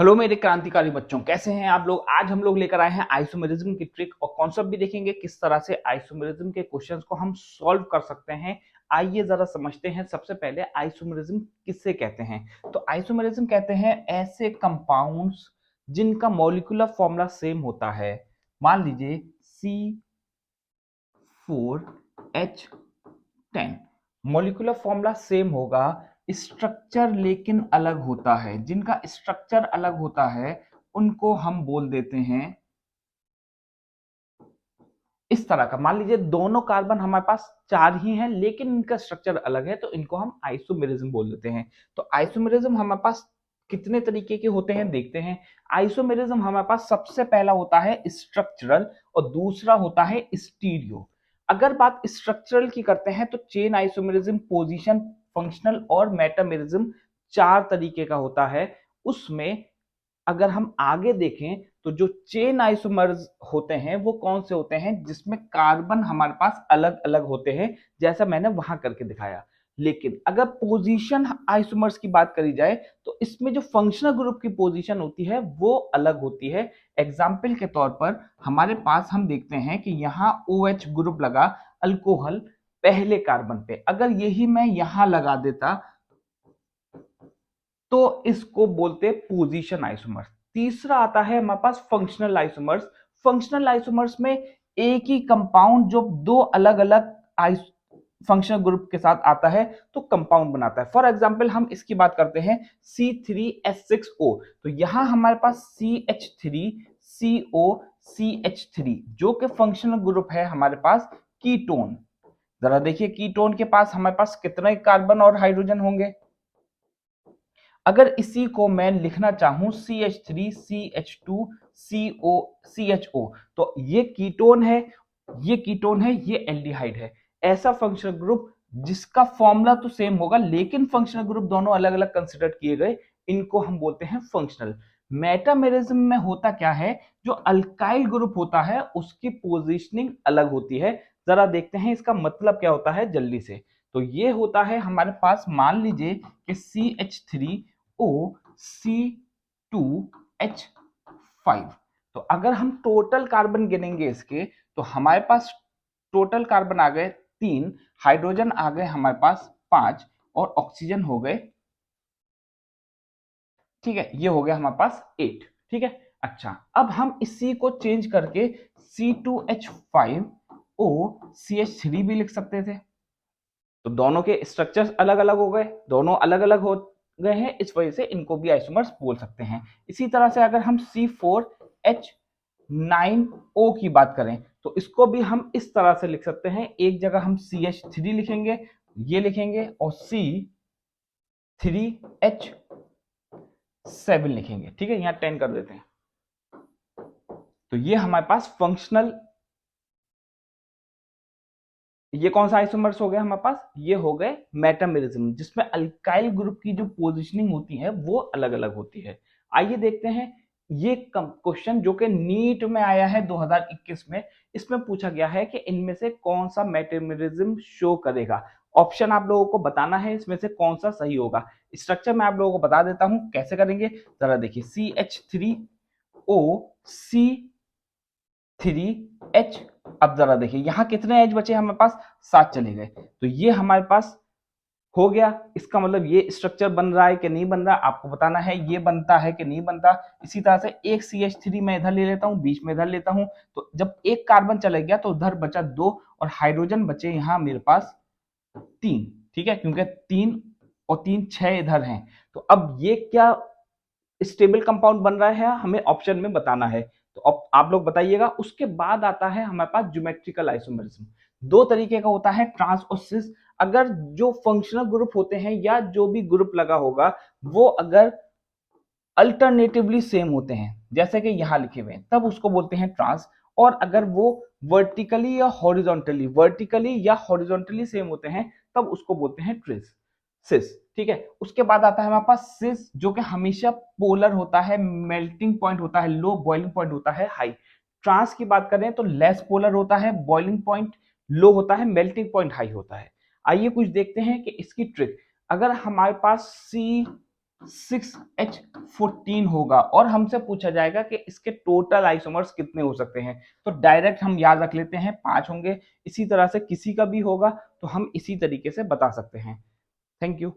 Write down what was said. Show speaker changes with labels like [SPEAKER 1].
[SPEAKER 1] Hello मेरे क्रांतिकारी बच्चों, कैसे हैं आप लोग। आज हम लोग लेकर आए हैं आइसोमेरिज्म की ट्रिक और कॉन्सेप्ट भी देखेंगे किस तरह से आइसोमेरिज्म के क्वेश्चंस को हम सॉल्व कर सकते हैं। आइए जरा समझते हैं। सबसे पहले आइसोमेरिज्म किससे कहते हैं। तो आइसोमेरिज्म कहते हैं ऐसे कंपाउंड्स जिनका मॉलिक्यूलर फॉर्मूला सेम होता है। मान लीजिए C4H10 मॉलिक्यूलर फॉर्मूला सेम होगा, स्ट्रक्चर लेकिन अलग होता है। जिनका स्ट्रक्चर अलग होता है उनको हम बोल देते हैं इस तरह का। मान लीजिए दोनों कार्बन हमारे पास चार ही हैं लेकिन इनका स्ट्रक्चर अलग है, तो इनको हम आइसोमेरिज्म बोल देते हैं। तो आइसोमेरिज्म हमारे पास कितने तरीके के होते हैं देखते हैं। आइसोमेरिज्म हमारे पास सबसे पहला होता है स्ट्रक्चरल और दूसरा होता है स्टीरियो। अगर बात स्ट्रक्चरल की करते हैं तो चेन आइसोमेरिज्म, पोजीशन, फंक्शनल और मेटामेरिज्म चार तरीके का होता है। उसमें अगर हम आगे देखें तो जो चेन आइसोमर्स होते हैं वो कौन से होते हैं, जिसमें कार्बन हमारे पास अलग अलग होते हैं, जैसा मैंने वहां करके दिखाया। लेकिन अगर पोजीशन आइसोमर्स की बात करी जाए तो इसमें जो फंक्शनल ग्रुप की पोजीशन होती है वो अलग होती है। एग्जाम्पल के तौर पर हमारे पास हम देखते हैं कि यहाँ OH ग्रुप लगा अल्कोहल पहले कार्बन पे। अगर यही मैं यहां लगा देता तो इसको बोलते पोजीशन आइसोमर्स। तीसरा आता है हमारे पास फंक्शनल आइसोमर्स। फंक्शनल आइसोमर्स में एक ही कंपाउंड जो दो अलग अलग फंक्शनल ग्रुप के साथ आता है तो कंपाउंड बनाता है। फॉर एग्जांपल हम इसकी बात करते हैं C3H6O। तो यहां हमारे पास CH3COCH3 जो कि फंक्शनल ग्रुप है हमारे पास कीटोन। जरा देखिए कीटोन के पास हमारे पास कितने कार्बन और हाइड्रोजन होंगे। अगर इसी को मैं लिखना चाहूं CH3CH2COCHO तो ये कीटोन है, ये कीटोन है, ये एल्डिहाइड है। ऐसा फंक्शनल ग्रुप जिसका फॉर्मूला तो सेम होगा लेकिन फंक्शनल ग्रुप दोनों अलग अलग कंसिडर किए गए, इनको हम बोलते हैं फंक्शनल। मेटामेरिज्म में होता क्या है, जो अल्काइल ग्रुप होता है उसकी पोजीशनिंग अलग होती है। जरा देखते हैं इसका मतलब क्या होता है जल्दी से। तो ये होता है हमारे पास, मान लीजिए कि CH3O, C2H5। तो अगर हम टोटल कार्बन गिनेंगे इसके तो हमारे पास टोटल कार्बन आ गए 3, हाइड्रोजन आ गए हमारे पास 5 और ऑक्सीजन हो गए, ठीक है, ये हो गया हमारे पास 8। ठीक है, अच्छा अब हम इसी को चेंज करके C2H5O, CH3 भी लिख सकते थे। तो दोनों के स्ट्रक्चर्स अलग अलग हो गए, दोनों अलग अलग हो गए हैं, इस वजह से इनको भी आइसोमर्स बोल सकते हैं। इसी तरह से अगर हम C4H9O की बात करें तो इसको भी हम इस तरह से लिख सकते हैं। एक जगह हम CH3 लिखेंगे, ये लिखेंगे, और C3H7 लिखेंगे। ठीक है, यहाँ 10 कर देते हैं। तो ये हमारे पास फंक्शनल, ये कौन सा आइसोमर्स हो गया हमारे पास, ये हो गए मेटामेरिज्म, जिसमें अल्काइल ग्रुप की जो पोजीशनिंग होती है वो अलग अलग होती है। आइए देखते हैं ये क्वेश्चन जो कि नीट में आया है 2021 में। इसमें पूछा गया है कि इनमें से कौन सा मेटामेरिज्म शो करेगा। ऑप्शन आप लोगों को बताना है इसमें से कौन सा सही होगा। स्ट्रक्चर मैं आप लोगों को बता देता हूं कैसे करेंगे, जरा देखिए। CH3O, C3H। अब जरा देखिए यहाँ कितने एज बचे हमारे पास, 7 चले गए। तो ये हमारे पास हो गया। इसका मतलब ये स्ट्रक्चर बन रहा है कि नहीं बन रहा, आपको बताना है ये बनता है कि नहीं बनता। इसी तरह से एक CH3 मैं इधर ले लेता हूँ, बीच में इधर लेता हूँ, तो जब एक कार्बन चला गया तो उधर बचा 2 और हाइड्रोजन बचे यहाँ मेरे पास 3। ठीक है, क्योंकि 3 और 3 6 इधर हैं। तो अब ये क्या स्टेबल कंपाउंड बन रहा है, हमें ऑप्शन में बताना है। तो अब आप लोग बताइएगा। उसके बाद आता है हमारे पास ज्योमेट्रिकल आइसोमेरिज्म। दो तरीके का होता है, ट्रांस और सिस। अगर जो फंक्शनल ग्रुप होते हैं या जो भी ग्रुप लगा होगा वो अगर अल्टरनेटिवली सेम होते हैं, जैसे कि यहां लिखे हुए हैं, तब उसको बोलते हैं ट्रांस। और अगर वो वर्टिकली या हॉरिजॉन्टली सेम होते हैं तब उसको बोलते हैं ट्रेस सिस। ठीक है, उसके बाद आता है हमारे पास सिस, जो कि हमेशा पोलर होता है, मेल्टिंग पॉइंट होता है लो, बॉइलिंग पॉइंट होता है हाई। ट्रांस की बात करें तो लेस पोलर होता है, बॉइलिंग पॉइंट लो होता है, मेल्टिंग पॉइंट हाई होता है। आइए कुछ देखते हैं कि इसकी ट्रिक। अगर हमारे पास 6H14 होगा और हमसे पूछा जाएगा कि इसके टोटल आइसोमर्स कितने हो सकते हैं। तो डायरेक्ट हम याद रख लेते हैं 5 होंगे। इसी तरह से किसी का भी होगा तो हम इसी तरीके से बता सकते हैं। Thank you.